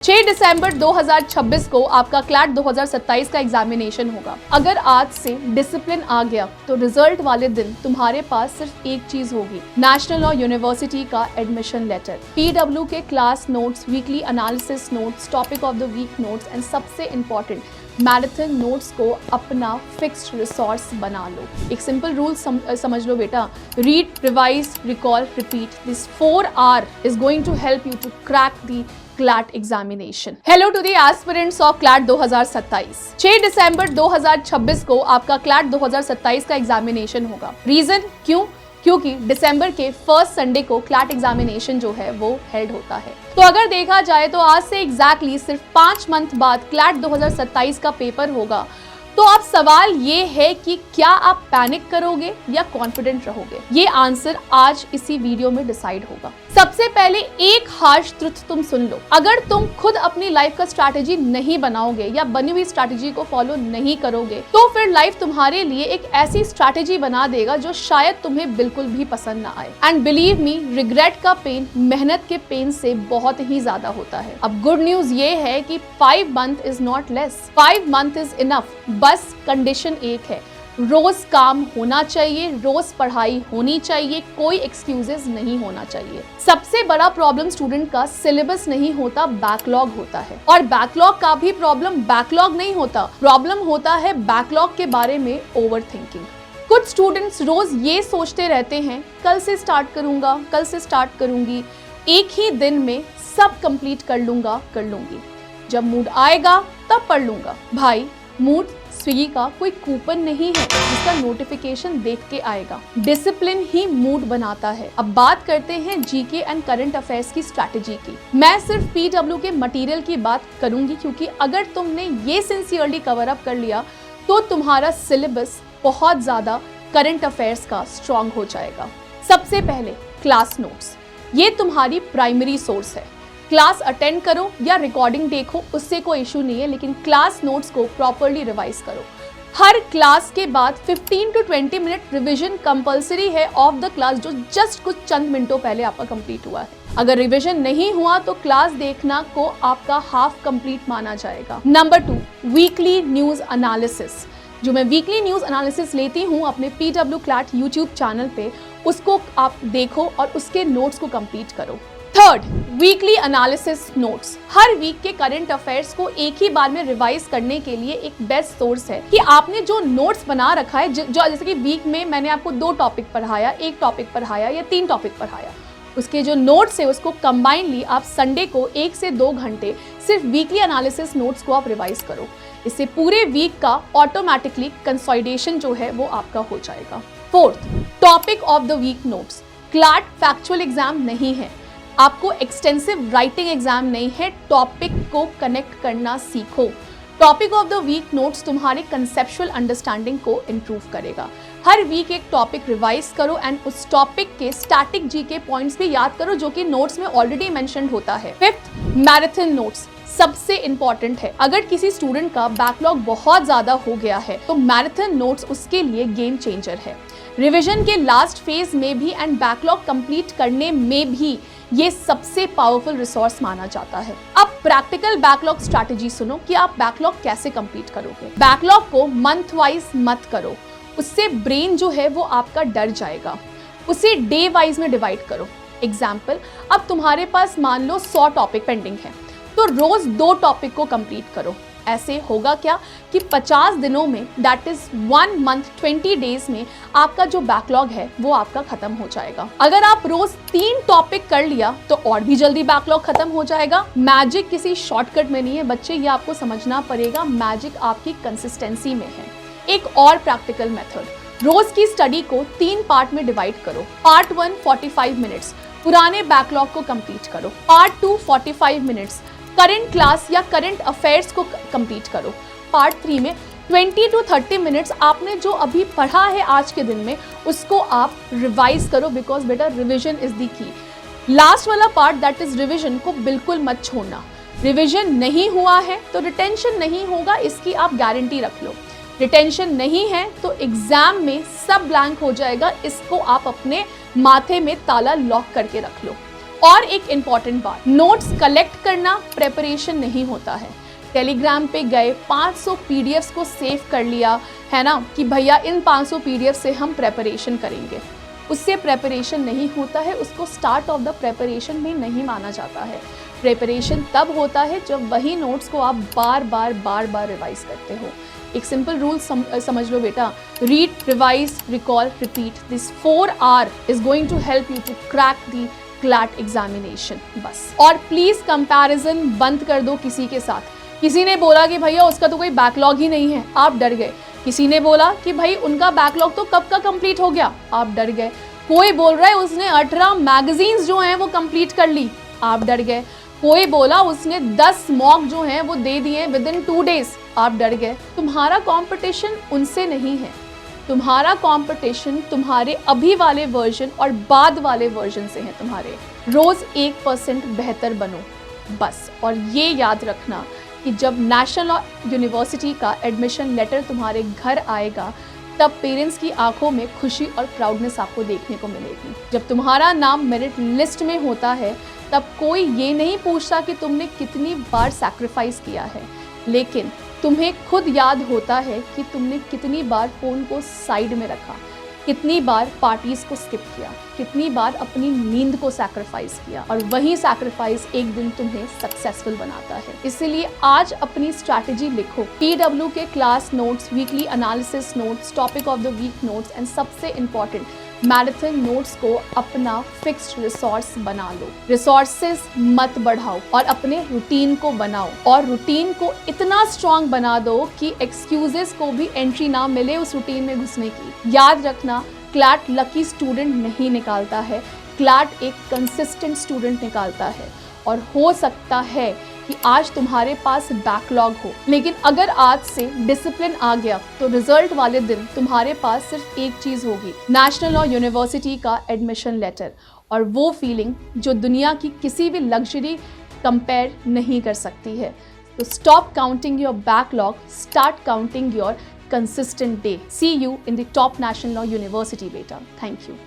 6 दिसंबर 2026 को आपका क्लैट 2027 का एग्जामिनेशन होगा। अगर आज से डिसिप्लिन आ गया तो रिजल्ट वाले दिन तुम्हारे पास सिर्फ एक चीज होगी, नेशनल और यूनिवर्सिटी का एडमिशन लेटर। पीडब्ल्यू के class notes, weekly analysis notes, topic of the week notes and सबसे इम्पोर्टेंट मैराथन नोट्स को अपना फिक्स्ड रिसोर्स बना लो। एक सिंपल रूल समझ लो बेटा, read, revise, recall, repeat. This 4 hours is going to help you to crack the CLAT examination. Hello to the aspirants of CLAT 2027। 6 दिसंबर 2026 को आपका CLAT 2027 का एग्जामिनेशन होगा। रीजन क्यों? क्योंकि दिसंबर के फर्स्ट संडे को क्लैट एग्जामिनेशन जो है वो हेल्ड होता है। तो अगर देखा जाए तो आज से एग्जैक्टली सिर्फ 5 मंथ बाद क्लैट 2027 का पेपर होगा। तो अब सवाल ये है कि क्या आप पैनिक करोगे या कॉन्फिडेंट रहोगे? ये आंसर आज इसी वीडियो में डिसाइड होगा। सबसे पहले एक हार्श ट्रुथ तुम सुन लो, अगर तुम खुद अपनी लाइफ का स्ट्रैटेजी नहीं बनाओगे या बनी हुई स्ट्रैटेजी को फॉलो नहीं करोगे तो फिर लाइफ तुम्हारे लिए एक ऐसी स्ट्रैटेजी बना देगा जो शायद तुम्हें बिल्कुल भी पसंद ना आए। एंड बिलीव मी, रिग्रेट का पेन मेहनत के पेन से बहुत ही ज्यादा होता है। अब गुड न्यूज ये है कि 5 month is not less, 5 month is enough. बस कंडीशन एक है, रोज काम होना चाहिए, रोज पढ़ाई होनी चाहिए, कोई एक्सक्यूजेस नहीं होना चाहिए। सबसे बड़ा प्रॉब्लम स्टूडेंट का सिलेबस नहीं होता, बैकलॉग होता है। और बैकलॉग का भी प्रॉब्लम बैकलॉग नहीं होता, प्रॉब्लम होता है बैकलॉग के बारे में ओवर थिंकिंग। कुछ स्टूडेंट्स रोज ये सोचते रहते हैं, कल से स्टार्ट करूंगा, कल से स्टार्ट करूंगी, एक ही दिन में सब कंप्लीट कर लूंगी, जब मूड आएगा तब पढ़ लूंगा। भाई, मूड स्विगी का कोई कूपन नहीं है जिसका नोटिफिकेशन देख के आएगा। डिसिप्लिन ही मूड बनाता है। अब बात करते हैं जीके एंड करंट अफेयर्स की स्ट्रैटेजी की। मैं सिर्फ पीडब्ल्यू के मटेरियल की बात करूंगी क्योंकि अगर तुमने ये सिंसियरली कवर अप कर लिया तो तुम्हारा सिलेबस बहुत ज्यादा करंट अफेयर्स का स्ट्रॉन्ग हो जाएगा। सबसे पहले क्लास नोट्स, ये तुम्हारी प्राइमरी सोर्स है। क्लास अटेंड करो या रिकॉर्डिंग देखो, उससे कोई इशू नहीं है, लेकिन क्लास नोट्स को प्रॉपर्ली रिवाइज करो। हर क्लास के बाद 15 to 20 मिनट रिवीजन कंपलसरी है ऑफ द क्लास, जो जस्ट कुछ चंद मिनटों पहले आपका कंप्लीट हुआ है। अगर रिवीजन नहीं हुआ तो क्लास देखना को आपका हाफ कंप्लीट माना जाएगा। Number 2, weekly news analysis. जो मैं वीकली न्यूज एनालिसिस लेती हूँ अपने पीडब्ल्यू क्लैट यूट्यूब चैनल पे, उसको आप देखो और उसके नोट्स को कंप्लीट करो। Third, weekly analysis notes. हर वीक के करंट अफेयर्स को एक ही बार में रिवाइज करने के लिए एक बेस्ट सोर्स है कि आपने जो नोट्स बना रखा है, जो जैसे कि वीक में मैंने आपको 2 टॉपिक पढ़ाया, 1 टॉपिक पढ़ाया या 3 टॉपिक पढ़ाया, उसके जो नोट्स है उसको कंबाइनली आप संडे को 1 से 2 घंटे सिर्फ वीकली एनालिसिस नोट्स को आप रिवाइज करो। इससे पूरे वीक का ऑटोमेटिकली कंसोलिडेशन जो है वो आपका हो जाएगा। Fourth, topic of the week notes. CLAT factual exam नहीं है, आपको एक्सटेंसिव राइटिंग एग्जाम नहीं है, टॉपिक को कनेक्ट करना सीखो। Topic of the week notes तुम्हारे कंसेप्चुअल अंडरस्टैंडिंग को इम्प्रूव करेगा। हर वीक एक टॉपिक रिवाइज करो एंड उस टॉपिक के स्टैटिक जीके पॉइंट्स भी याद करो जो कि नोट्स में ऑलरेडी मेंशन्ड होता है। फिफ्थ, मैराथन नोट्स सबसे इंपॉर्टेंट है। अगर किसी स्टूडेंट का बैकलॉग बहुत ज्यादा हो गया है तो मैराथन नोट्स उसके लिए गेम चेंजर है। रिवीजन के लास्ट फेज में भी एंड बैकलॉग कंप्लीट करने में भी ये सबसे पावरफुल रिसोर्स माना जाता है। अब प्रैक्टिकल बैकलॉग स्ट्रैटेजी सुनो कि आप बैकलॉग कैसे कंप्लीट करोगे। बैकलॉग को मंथ वाइज मत करो, उससे ब्रेन जो है वो आपका डर जाएगा। उसे डे वाइज में डिवाइड करो। एग्जाम्पल, अब तुम्हारे पास मान लो 100 टॉपिक पेंडिंग है तो रोज 2 टॉपिक को कंप्लीट करो। ऐसे होगा क्या कि 50 दिनों में, दैट इज 1 month 20 days में आपका जो बैकलॉग है वो आपका खत्म हो जाएगा। अगर आप रोज 3 टॉपिक कर लिया तो और भी जल्दी बैकलॉग खत्म हो जाएगा। मैजिक किसी शॉर्टकट में नहीं है बच्चे, ये आपको समझना पड़ेगा। मैजिक आपकी कंसिस्टेंसी में है। एक और प्रैक्टिकल मेथड, रोज की स्टडी को 3 पार्ट में डिवाइड करो। पार्ट 1 45 मिनट्स पुराने बैकलॉग को कंप्लीट करो। पार्ट 2 45 मिनट्स करंट क्लास या करंट अफेयर्स को कंप्लीट करो। पार्ट 3 में 20 to 30 मिनट्स आपने जो अभी पढ़ा है आज के दिन में उसको आप रिवाइज करो, बिकॉज बेटा revision is the key. Last वाला पार्ट दैट इज रिविजन को बिल्कुल मत छोड़ना। रिविजन नहीं हुआ है तो रिटेंशन नहीं होगा, इसकी आप गारंटी रख लो। रिटेंशन नहीं है तो एग्जाम में सब ब्लैंक हो जाएगा, इसको आप अपने माथे में ताला लॉक करके रख लो। और एक इम्पॉर्टेंट बात, नोट्स कलेक्ट करना प्रेपरेशन नहीं होता है। टेलीग्राम पे गए 500 पीडीएफ्स को सेव कर लिया है ना कि भैया इन 500 पीडीएफ से हम प्रेपरेशन करेंगे, उससे प्रेपरेशन नहीं होता है, उसको स्टार्ट ऑफ द प्रेपरेशन भी नहीं माना जाता है। प्रेपरेशन तब होता है जब वही नोट्स को आप बार बार रिवाइज करते हो। एक सिंपल रूल समझ लो बेटा, read, revise, recall, repeat, this 4R is going to help you to crack the CLAT examination. बस। और प्लीज कंपैरिजन बंद कर दो किसी के साथ। किसी ने बोला कि भैया उसका तो कोई बैकलॉग ही नहीं है, आप डर गए। किसी ने बोला कि भाई उनका बैकलॉग तो कब का कंप्लीट हो गया, आप डर गए। कोई बोल रहा है उसने 18 मैगजीन्स जो हैं वो कंप्लीट कर ली, आप डर गए। कोई बोला उसने 10 मॉक जो हैं वो दे दिए विद इन 2 डेज, आप डर गए। तुम्हारा कंपटीशन उनसे नहीं है, तुम्हारा कंपटीशन तुम्हारे अभी वाले वर्जन और बाद वाले वर्जन से है। तुम्हारे रोज 1% बेहतर बनो बस। और ये याद रखना कि जब नेशनल यूनिवर्सिटी का एडमिशन लेटर तुम्हारे घर आएगा तब पेरेंट्स की आंखों में खुशी और प्राउडनेस आपको देखने को मिलेगी। जब तुम्हारा नाम मेरिट लिस्ट में होता है तब कोई ये नहीं पूछता कि तुमने कितनी बार सैक्रिफाइस किया है, लेकिन तुम्हें खुद याद होता है कि तुमने कितनी बार फ़ोन को साइड में रखा, कितनी बार पार्टीज को स्किप किया, कितनी बार अपनी नींद को सैक्रिफाइस किया, और वही सैक्रिफाइस एक दिन तुम्हें सक्सेसफुल बनाता है। इसीलिए आज अपनी स्ट्रैटेजी लिखो। पीडब्ल्यू के class notes, weekly analysis notes, topic of the week notes and सबसे इम्पॉर्टेंट मैराथन नोट्स को अपना फिक्स्ड रिसोर्स बना लो। रिसोर्सेज मत बढ़ाओ और अपने रूटीन को बनाओ, और रूटीन को इतना स्ट्रांग बना दो कि एक्सक्यूजेस को भी एंट्री ना मिले उस रूटीन में घुसने की। याद रखना, क्लैट लकी स्टूडेंट नहीं निकालता है, क्लैट एक कंसिस्टेंट स्टूडेंट निकालता है। और हो सकता है कि आज तुम्हारे पास बैकलॉग हो, लेकिन अगर आज से डिसिप्लिन आ गया तो रिजल्ट वाले दिन तुम्हारे पास सिर्फ एक चीज़ होगी, नेशनल लॉ यूनिवर्सिटी का एडमिशन लेटर। और वो फीलिंग जो दुनिया की किसी भी लग्जरी कंपेयर नहीं कर सकती है। तो stop counting your backlog, start counting your consistent day. See you in the top National Law University, beta. Thank you.